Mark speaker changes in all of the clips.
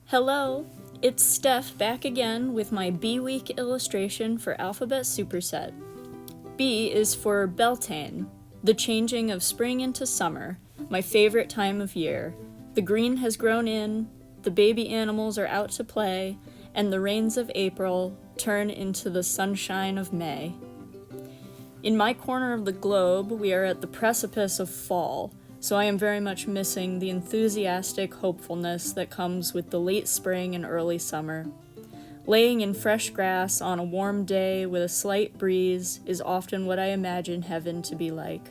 Speaker 1: Hello, it's Steph back again with my B-Week illustration for Alphabet Superset. B is for Beltane, the changing of spring into summer, my favorite time of year. The green has grown in, the baby animals are out to play, and the rains of April turn into the sunshine of May. In my corner of the globe, we are at the precipice of fall, so I am very much missing the enthusiastic hopefulness that comes with the late spring and early summer. Laying in fresh grass on a warm day with a slight breeze is often what I imagine heaven to be like.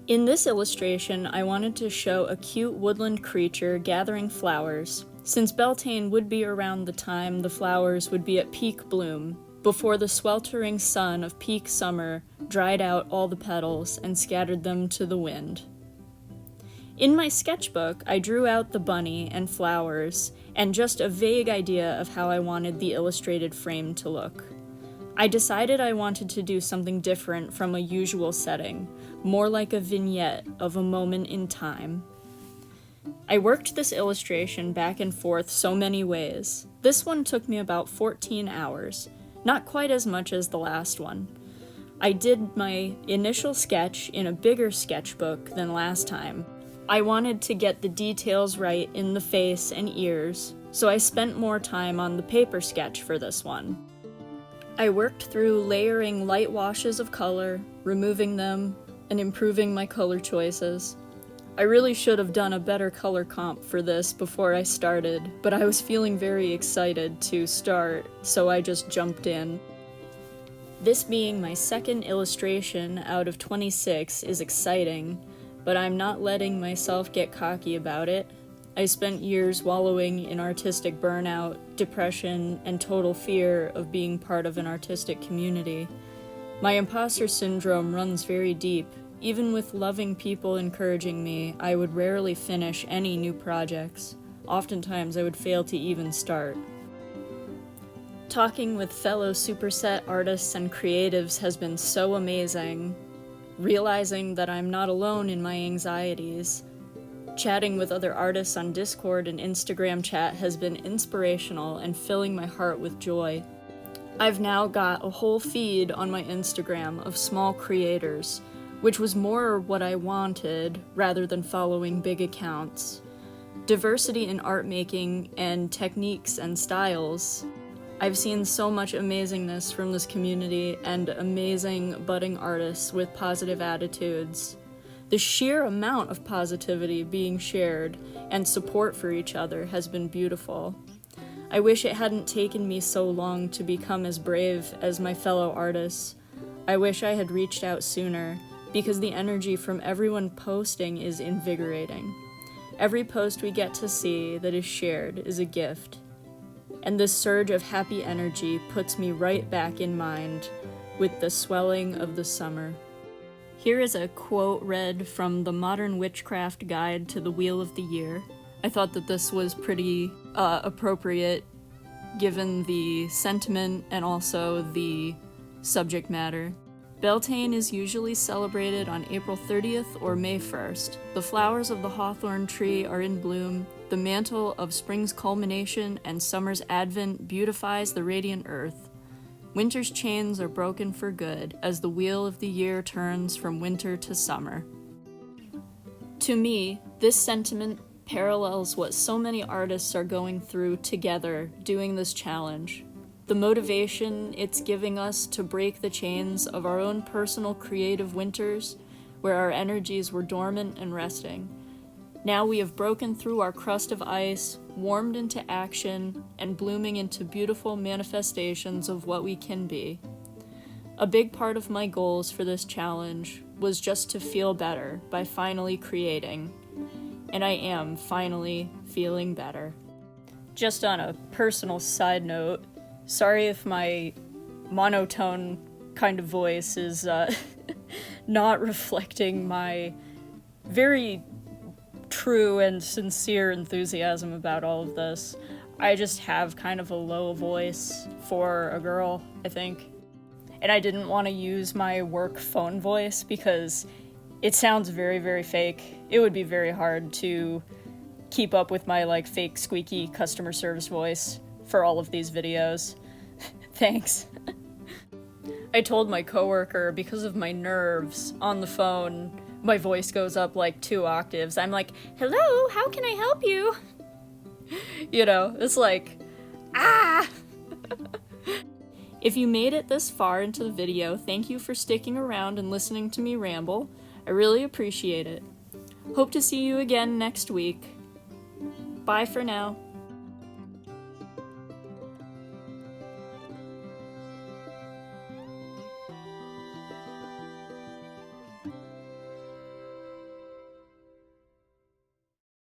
Speaker 1: In this illustration, I wanted to show a cute woodland creature gathering flowers, since Beltane would be around the time the flowers would be at peak bloom, before the sweltering sun of peak summer dried out all the petals and scattered them to the wind. In my sketchbook, I drew out the bunny and flowers and just a vague idea of how I wanted the illustrated frame to look. I decided I wanted to do something different from a usual setting, more like a vignette of a moment in time. I worked this illustration back and forth so many ways. This one took me about 14 hours, not quite as much as the last one. I did my initial sketch in a bigger sketchbook than last time. I wanted to get the details right in the face and ears, so I spent more time on the paper sketch for this one. I worked through layering light washes of color, removing them, and improving my color choices. I really should have done a better color comp for this before I started, but I was feeling very excited to start, so I just jumped in. This being my second illustration out of 26 is exciting, but I'm not letting myself get cocky about it. I spent years wallowing in artistic burnout, depression, and total fear of being part of an artistic community. My imposter syndrome runs very deep. Even with loving people encouraging me, I would rarely finish any new projects. Oftentimes, I would fail to even start. Talking with fellow Superset artists and creatives has been so amazing. Realizing that I'm not alone in my anxieties. Chatting with other artists on Discord and Instagram chat has been inspirational and filling my heart with joy. I've now got a whole feed on my Instagram of small creators, which was more what I wanted rather than following big accounts. Diversity in art making and techniques and styles. I've seen so much amazingness from this community and amazing budding artists with positive attitudes. The sheer amount of positivity being shared and support for each other has been beautiful. I wish it hadn't taken me so long to become as brave as my fellow artists. I wish I had reached out sooner, because the energy from everyone posting is invigorating. Every post we get to see that is shared is a gift. And this surge of happy energy puts me right back in mind with the swelling of the summer. Here is a quote read from the Modern Witchcraft Guide to the Wheel of the Year. I thought that this was pretty appropriate given the sentiment and also the subject matter. Beltane is usually celebrated on April 30th or May 1st. The flowers of the hawthorn tree are in bloom. The mantle of spring's culmination and summer's advent beautifies the radiant earth. Winter's chains are broken for good as the wheel of the year turns from winter to summer. To me, this sentiment parallels what so many artists are going through together doing this challenge. The motivation it's giving us to break the chains of our own personal creative winters, where our energies were dormant and resting. Now we have broken through our crust of ice, warmed into action, and blooming into beautiful manifestations of what we can be. A big part of my goals for this challenge was just to feel better by finally creating, and I am finally feeling better. Just on a personal side note, sorry if my monotone kind of voice is not reflecting my very true and sincere enthusiasm about all of this. I just have kind of a low voice for a girl, I think. And I didn't want to use my work phone voice because it sounds very, very fake. It would be very hard to keep up with my, like, fake squeaky customer service voice for all of these videos. Thanks. I told my coworker, because of my nerves, on the phone, my voice goes up like 2 octaves. I'm like, hello, how can I help you? You know, it's like, ah! If you made it this far into the video, thank you for sticking around and listening to me ramble. I really appreciate it. Hope to see you again next week. Bye for now.